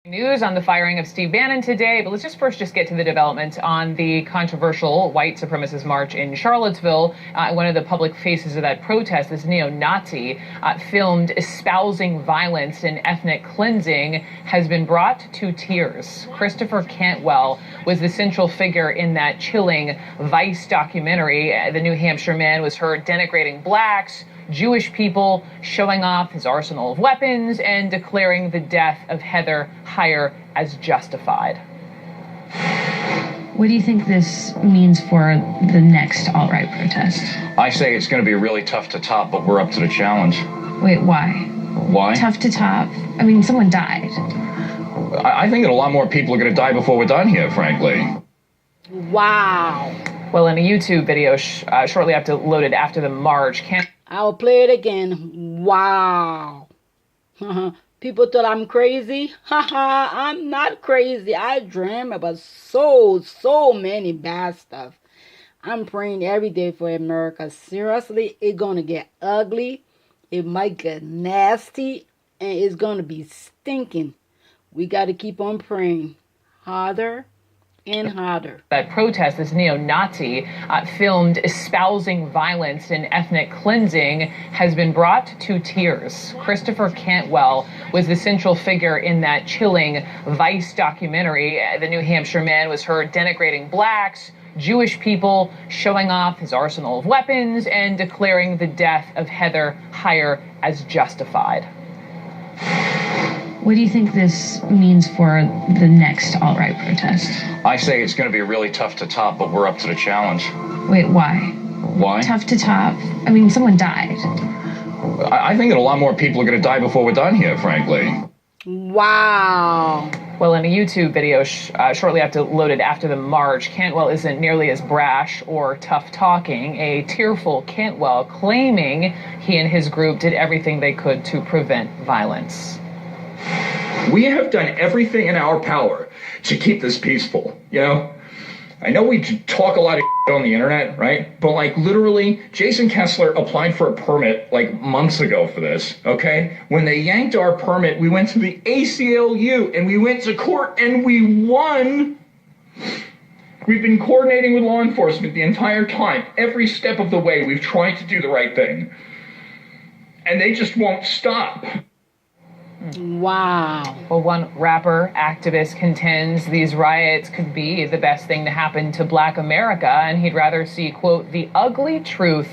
News on the firing of Steve Bannon today, but let's just first get to the development on the controversial white supremacist march in Charlottesville. One of the public faces of that protest, this neo-Nazi, filmed espousing violence and ethnic cleansing, has been brought to tears. Christopher Cantwell was the central figure in that chilling Vice documentary. The New Hampshire man was heard denigrating blacks, Jewish people, showing off his arsenal of weapons, and declaring the death of Heather Heyer as justified. What do you think this means for the next alt-right protest? I say it's going to be really tough to top, but we're up to the challenge. Wait, why? Why? Tough to top? I mean, someone died. I think that a lot more people are going to die before we're done here, frankly. Wow. Well, in a YouTube video shortly uploaded after the march, I'll play it again. Wow. People thought I'm crazy. Haha, I'm not crazy. I dream about so many bad stuff. I'm praying every day for America. Seriously, it's going to get ugly. It might get nasty. And it's going to be stinking. We got to keep on praying harder and harder. That protest, this neo-Nazi, filmed espousing violence and ethnic cleansing, has been brought to tears. Christopher Cantwell was the central figure in that chilling Vice documentary. The New Hampshire man was heard denigrating blacks, Jewish people, showing off his arsenal of weapons, and declaring the death of Heather Heyer as justified. What do you think this means for the next alt-right protest? I say it's going to be really tough to top, but we're up to the challenge. Wait, why? Why? Tough to top? I mean, someone died. I think that a lot more people are going to die before we're done here, frankly. Wow. Well, in a YouTube video shortly uploaded after the march, Cantwell isn't nearly as brash or tough-talking. A tearful Cantwell claiming he and his group did everything they could to prevent violence. We have done everything in our power to keep this peaceful, you know? I know we talk a lot of on the internet, right? But like literally, Jason Kessler applied for a permit like months ago for this, okay? When they yanked our permit, we went to the ACLU and we went to court and we won. We've been coordinating with law enforcement the entire time. Every step of the way, we've tried to do the right thing. And they just won't stop. Wow. Well, one rapper activist contends these riots could be the best thing to happen to Black America, and he'd rather see, quote, the ugly truth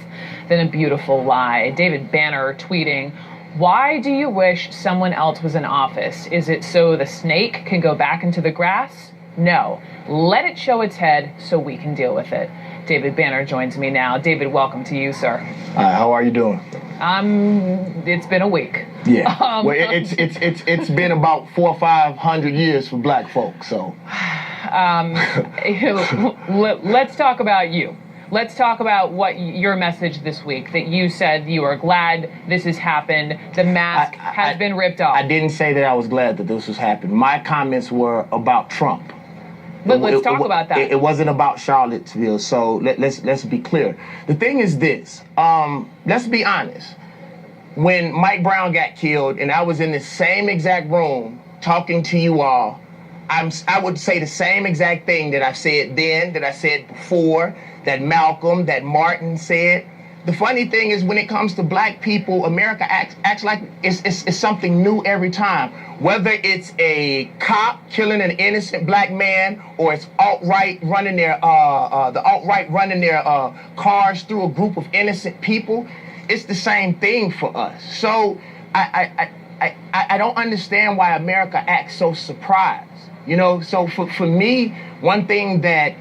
than a beautiful lie. David Banner tweeting, "Why do you wish someone else was in office? Is it so the snake can go back into the grass? No. Let it show its head so we can deal with it." David Banner joins me now. David, welcome to you, sir. Hi, how are you doing? It's been a week. Yeah. Well, it's been about 400 or 500 years for Black folks. So, let's talk about you. Let's talk about what your message this week, that you said you are glad this has happened. The mask has been ripped off. I didn't say that I was glad that this was happening. My comments were about Trump. But let's talk about that. It wasn't about Charlottesville, so let's be clear. The thing is this, let's be honest. When Mike Brown got killed and I was in the same exact room talking to you all, I would say the same exact thing that I said then, that I said before, that Malcolm, that Martin said. The funny thing is when it comes to Black people, America acts like it's something new every time. Whether it's a cop killing an innocent Black man, or it's alt-right running their cars through a group of innocent people, it's the same thing for us. So I don't understand why America acts so surprised. You know, so for me, one thing that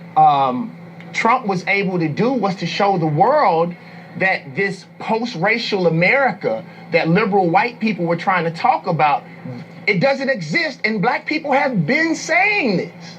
Trump was able to do was to show the world that this post-racial America that liberal white people were trying to talk about, it doesn't exist, and Black people have been saying this.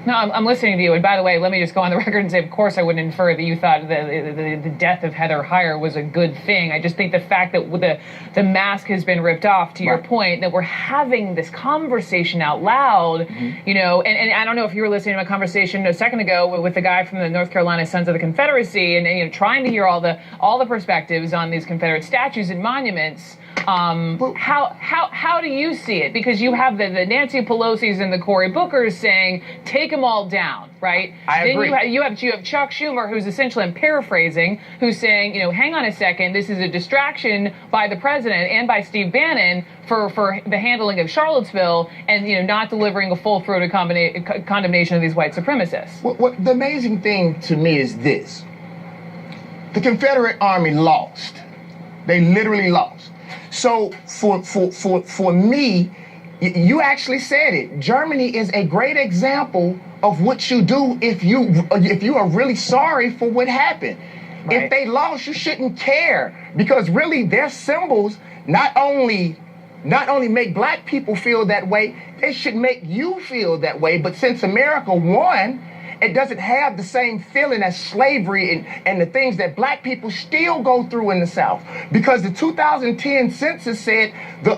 No, I'm listening to you. And by the way, let me just go on the record and say, of course, I wouldn't infer that you thought the death of Heather Heyer was a good thing. I just think the fact that the mask has been ripped off, to your point, that we're having this conversation out loud, you know, and I don't know if you were listening to my conversation a second ago with the guy from the North Carolina Sons of the Confederacy, and you know, trying to hear all the perspectives on these Confederate statues and monuments. How do you see it? Because you have the Nancy Pelosi's and the Cory Bookers saying, take them all down, right? I agree. Then you have Chuck Schumer, who's essentially, I'm paraphrasing, who's saying, hang on a second, this is a distraction by the president and by Steve Bannon for the handling of Charlottesville and, not delivering a full-throated condemnation of these white supremacists. What the amazing thing to me is this. The Confederate Army lost. They literally lost. So for me, you actually said it. Germany is a great example of what you do if you are really sorry for what happened. Right. If they lost, you shouldn't care, because really their symbols not only make black people feel that way, they should make you feel that way. But since America won, it doesn't have the same feeling as slavery and the things that black people still go through in the South. Because the 2010 census said the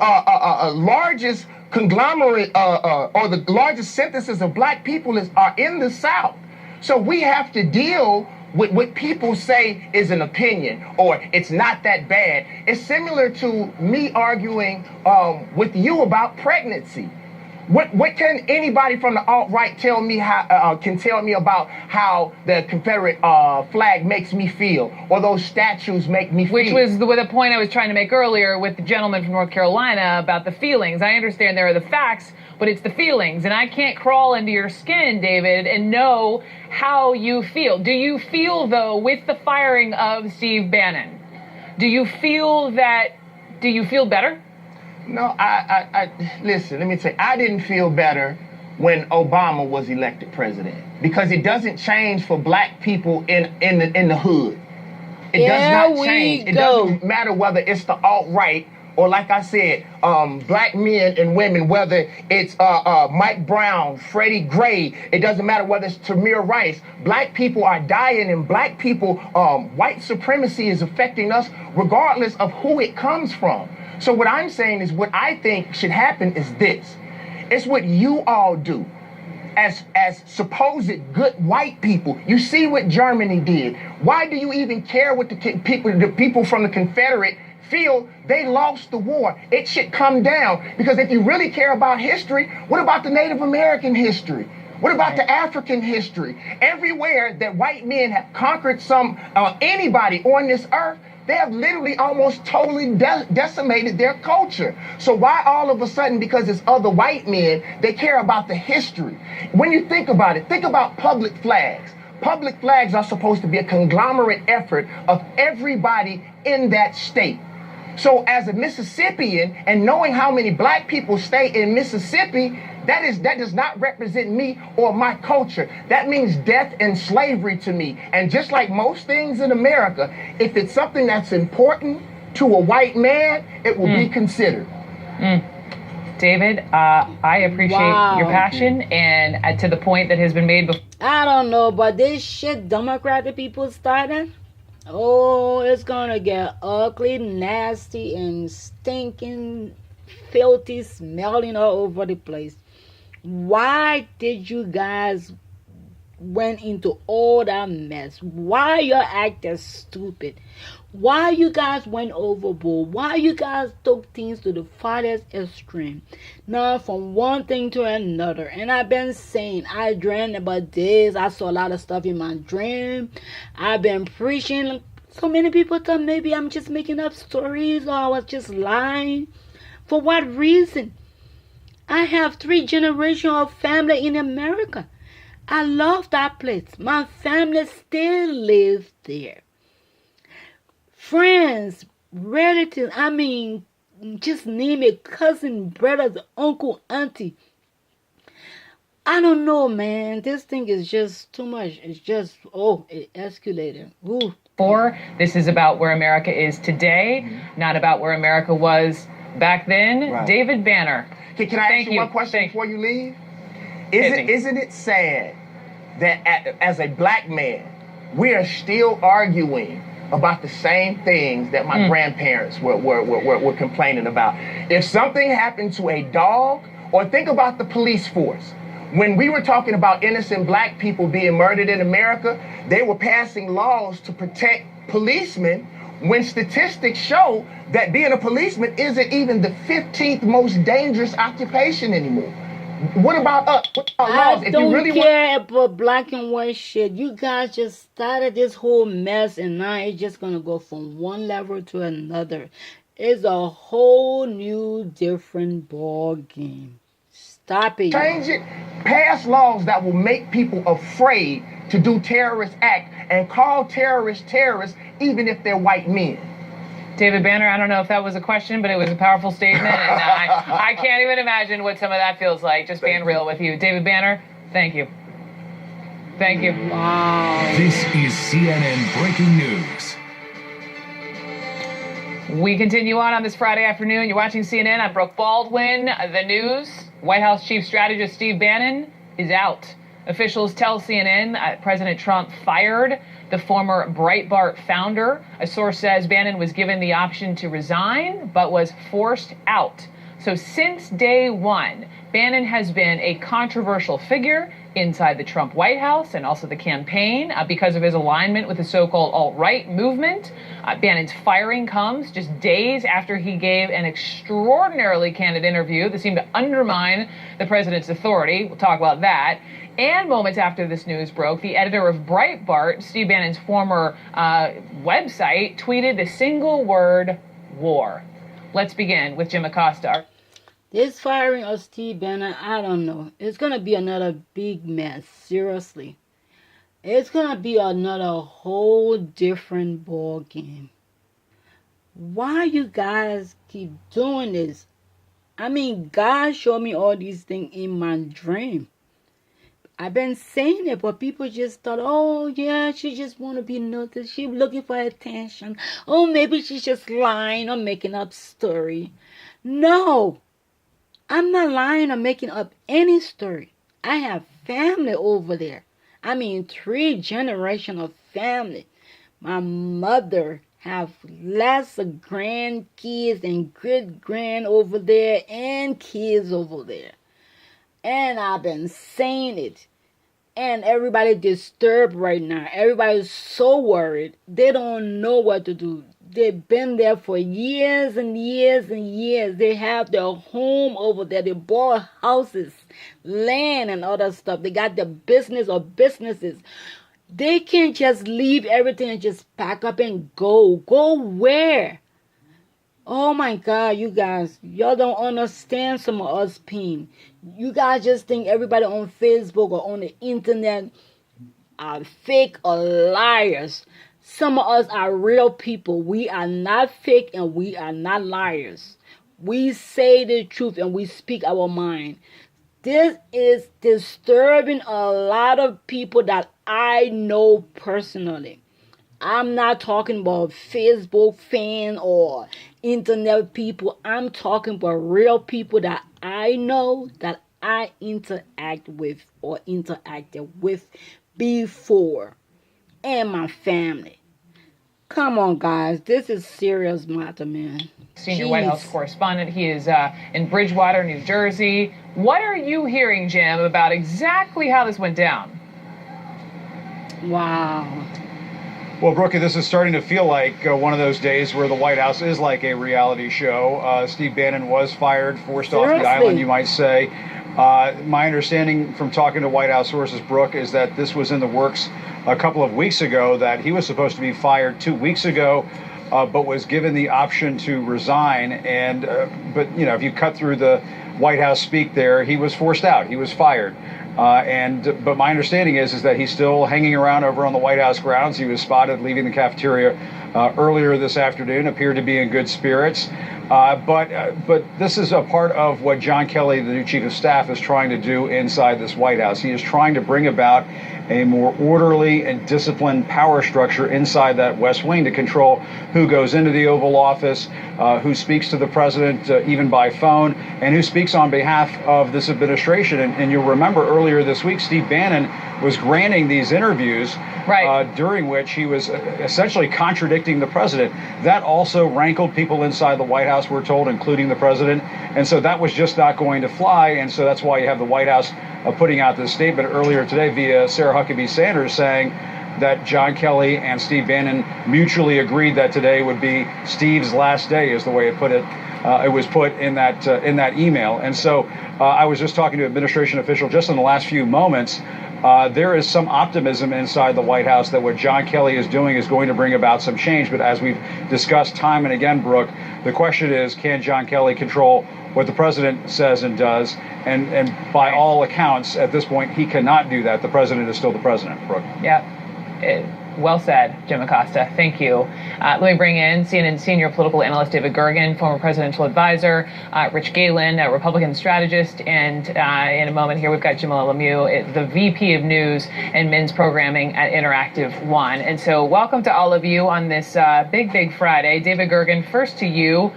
largest conglomerate or the largest censuses of black people are in the South. So we have to deal with what people say is an opinion or it's not that bad. It's similar to me arguing with you about pregnancy. What can anybody from the alt-right tell me about how the Confederate flag makes me feel, or those statues make me feel? Which was the point I was trying to make earlier with the gentleman from North Carolina about the feelings. I understand there are the facts, but it's the feelings, and I can't crawl into your skin, David, and know how you feel. Do you feel, though, with the firing of Steve Bannon, do you feel better? No, I listen, let me tell you, I didn't feel better when Obama was elected president, because it doesn't change for black people in the hood. It does not change. It doesn't matter whether it's the alt-right or, like I said, black men and women, whether it's Mike Brown, Freddie Gray, it doesn't matter whether it's Tamir Rice. Black people are dying, and black people, white supremacy is affecting us regardless of who it comes from. So what I'm saying is, what I think should happen is this. It's what you all do as supposed good white people. You see what Germany did. Why do you even care what the people from the Confederate feel? They lost the war. It should come down, because if you really care about history, what about the Native American history? What about the African history? Everywhere that white men have conquered anybody on this earth, they have literally almost totally decimated their culture. So why all of a sudden, because it's other white men, they care about the history? When you think about it, think about public flags. Public flags are supposed to be a conglomerate effort of everybody in that state. So as a Mississippian, and knowing how many black people stay in Mississippi, that does not represent me or my culture. That means death and slavery to me. And just like most things in America, if it's something that's important to a white man, it will be considered. David, I appreciate your passion, and to the point that has been made before. I don't know, but this shit Democratic people started, oh, it's gonna get ugly, nasty, and stinking, filthy, smelling all over the place. Why did you guys went into all that mess? Why you acting stupid? Why you guys went overboard? Why you guys took things to the farthest extreme? Now from one thing to another. And I've been saying, I dreamed about this. I saw a lot of stuff in my dream. I've been preaching. So many people thought maybe I'm just making up stories, or I was just lying. For what reason? I have 3 generations of family in America. I love that place. My family still lives there. Friends, relatives, just name it, cousin, brothers, uncle, auntie. I don't know, man. This thing is just too much. It's just, it escalated. Ooh. This is about where America is today, not about where America was back then. Right. David Banner. Can I ask you one question before you leave? Isn't it sad that as a black man, we are still arguing about the same things that my grandparents were complaining about? If something happened to a dog, or think about the police force. When we were talking about innocent black people being murdered in America, they were passing laws to protect policemen when statistics show that being a policeman isn't even the 15th most dangerous occupation anymore. What about us? What about laws? I don't care about black and white shit. You guys just started this whole mess, and now it's just gonna go from one level to another. It's a whole new, different ball game. Stop it. Change it. Pass laws that will make people afraid to do terrorist act and call terrorists even if they're white men. David Banner, I don't know if that was a question, but it was a powerful statement, and I can't even imagine what some of that feels like, just being real with you. David Banner, thank you. Thank you. Wow. This is CNN Breaking News. We continue on this Friday afternoon. You're watching CNN. I'm Brooke Baldwin. The news, White House Chief Strategist Steve Bannon is out. Officials tell CNN President Trump fired the former Breitbart founder. A source says Bannon was given the option to resign, but was forced out. So since day one, Bannon has been a controversial figure inside the Trump White House and also the campaign because of his alignment with the so-called alt-right movement. Bannon's firing comes just days after he gave an extraordinarily candid interview that seemed to undermine the president's authority. We'll talk about that. And moments after this news broke, the editor of Breitbart, Steve Bannon's former website, tweeted the single word, war. Let's begin with Jim Acosta. This firing of Steve Bannon, I don't know. It's going to be another big mess, seriously. It's going to be another whole different ball game. Why you guys keep doing this? I mean, God showed me all these things in my dream. I've been saying it, but people just thought, oh, yeah, she just want to be noticed. She's looking for attention. Oh, maybe she's just lying or making up story. No, I'm not lying or making up any story. I have family over there. I mean, 3 generations of family. My mother have lots of grandkids and great-grand over there and kids over there. And I've been saying it. And everybody disturbed right now. Everybody's so worried. They don't know what to do. They've been there for years and years and years. They have their home over there. They bought houses, land, and other stuff. They got their business or businesses. They can't just leave everything and just pack up and go. Go where? Oh my God, you guys, y'all don't understand some of us pain. You guys just think everybody on Facebook or on the internet are fake or liars. Some of us are real people. We are not fake and we are not liars. We say the truth and we speak our mind. This is disturbing a lot of people that I know personally. I'm not talking about Facebook fan or internet people. I'm talking about real people that I know, that I interact with or interacted with before, and my family. Come on, guys. This is serious matter, man. Senior White House correspondent. He is in Bridgewater, New Jersey. What are you hearing, Jim, about exactly how this went down? Wow. Well, Brookie, this is starting to feel like one of those days where the White House is like a reality show. Steve Bannon was fired, forced off the island, you might say. My understanding from talking to White House sources, Brooke, is that this was in the works a couple of weeks ago, that he was supposed to be fired 2 weeks ago, but was given the option to resign. And but, you know, if you cut through the White House speak there, he was forced out. He was fired. But my understanding is that he's still hanging around over on the White House grounds. He was spotted leaving the cafeteria earlier this afternoon, appeared to be in good spirits. But this is a part of what John Kelly, the new chief of staff, is trying to do inside this White House. He is trying to bring about a more orderly and disciplined power structure inside that West Wing to control who goes into the Oval Office, who speaks to the president even by phone, and who speaks on behalf of this administration. And you'll remember earlier this week, Steve Bannon was granting these interviews, during which he was essentially contradicting the president. That also rankled people inside the White House, we're told, including the president. And so that was just not going to fly. And so that's why you have the White House putting out this statement earlier today via Sarah Huckabee Sanders saying, that John Kelly and Steve Bannon mutually agreed that today would be Steve's last day, is the way it put it. It was put in that email. And so I was just talking to an administration official just in the last few moments. There is some optimism inside the White House that what John Kelly is doing is going to bring about some change. But as we've discussed time and again, Brooke, the question is, can John Kelly control what the president says and does? And by all accounts, at this point, he cannot do that. The president is still the president, Brooke. Yeah. Well said, Jim Acosta. Thank you. Let me bring in CNN senior political analyst David Gergen, former presidential advisor, Rich Galen, a Republican strategist, and in a moment here we've got Jamila Lemieux, the VP of News and Men's Programming at Interactive One. And so welcome to all of you on this big Friday. David Gergen, first to you.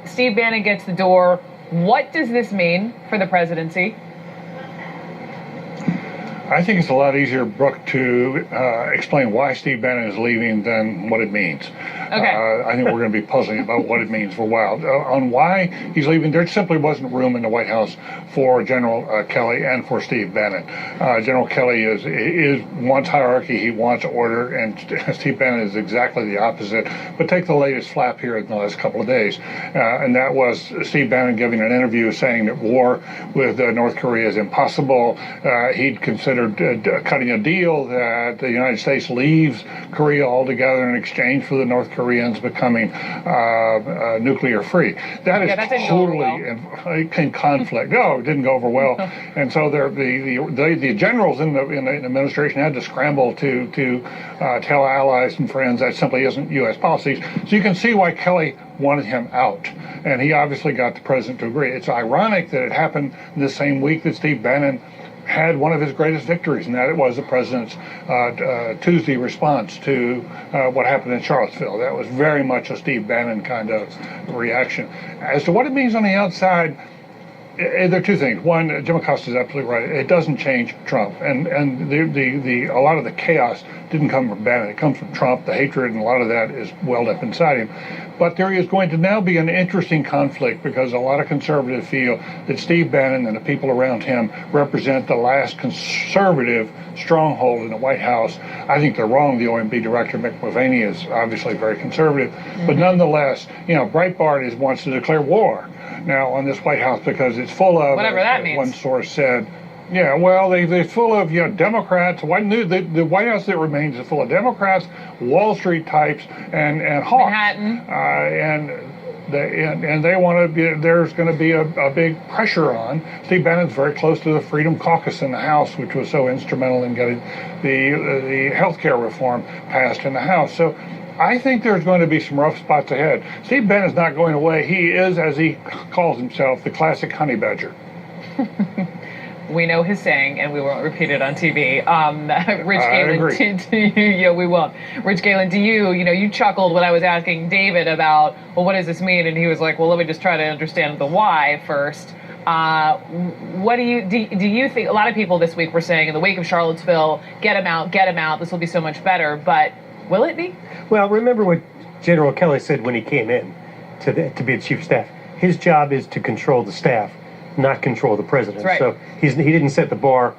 Steve Bannon gets the door. What does this mean for the presidency? I think it's a lot easier, Brooke, to explain why Steve Bannon is leaving than what it means. Okay. I think we're going to be puzzling about what it means for a while. On why he's leaving, there simply wasn't room in the White House for General Kelly and for Steve Bannon. General Kelly is wants hierarchy, he wants order, and Steve Bannon is exactly the opposite. But take the latest flap here in the last couple of days, and that was Steve Bannon giving an interview saying that war with North Korea is impossible. He'd considered cutting a deal that the United States leaves Korea altogether in exchange for the North Koreans becoming nuclear free. That is totally in conflict. No, it didn't go over well. And so the generals in the administration had to scramble to tell allies and friends that simply isn't U.S. policies. So you can see why Kelly wanted him out. And he obviously got the president to agree. It's ironic that it happened the same week that Steve Bannon had one of his greatest victories, and that it was the president's Tuesday response to what happened in Charlottesville. That was very much a Steve Bannon kind of reaction. As to what it means on the outside, there are two things. One, Jim Acosta is absolutely right. It doesn't change Trump, and a lot of the chaos didn't come from Bannon. It comes from Trump. The hatred and a lot of that is welled up inside him. But there is going to now be an interesting conflict because a lot of conservatives feel that Steve Bannon and the people around him represent the last conservative stronghold in the White House. I think they're wrong. The OMB director, Mick Mulvaney, is obviously very conservative. But nonetheless, Breitbart wants to declare war now on this White House because it's full of, whatever that means. One source said, yeah, well, they're full of Democrats. The White House that remains is full of Democrats, Wall Street types, and hawks. Manhattan. And they want to be. There's going to be a big pressure on. Steve Bannon's very close to the Freedom Caucus in the House, which was so instrumental in getting the health care reform passed in the House. So I think there's going to be some rough spots ahead. Steve Bannon's not going away. He is, as he calls himself, the classic honey badger. We know his saying, and we won't repeat it on TV. Rich Galen, we won't. Rich Galen, you chuckled when I was asking David about, well, what does this mean? And he was like, well, let me just try to understand the why first. What do you think? A lot of people this week were saying, in the wake of Charlottesville, get him out. This will be so much better. But will it be? Well, remember what General Kelly said when he came in to be the chief of staff. His job is to control the staff, not control the president. Right. So he didn't set the bar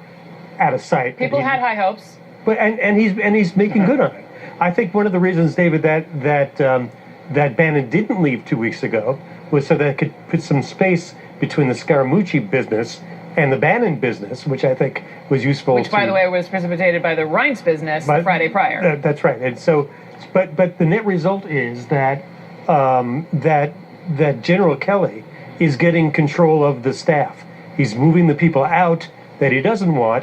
out of sight. People had high hopes, but and he's making good on it. I think one of the reasons, David, that Bannon didn't leave 2 weeks ago was so that it could put some space between the Scaramucci business and the Bannon business, which I think was useful. Which, by the way, was precipitated by the Reince business the Friday prior. That's right. And so, but the net result is that that General Kelly is getting control of the staff. He's moving the people out that he doesn't want.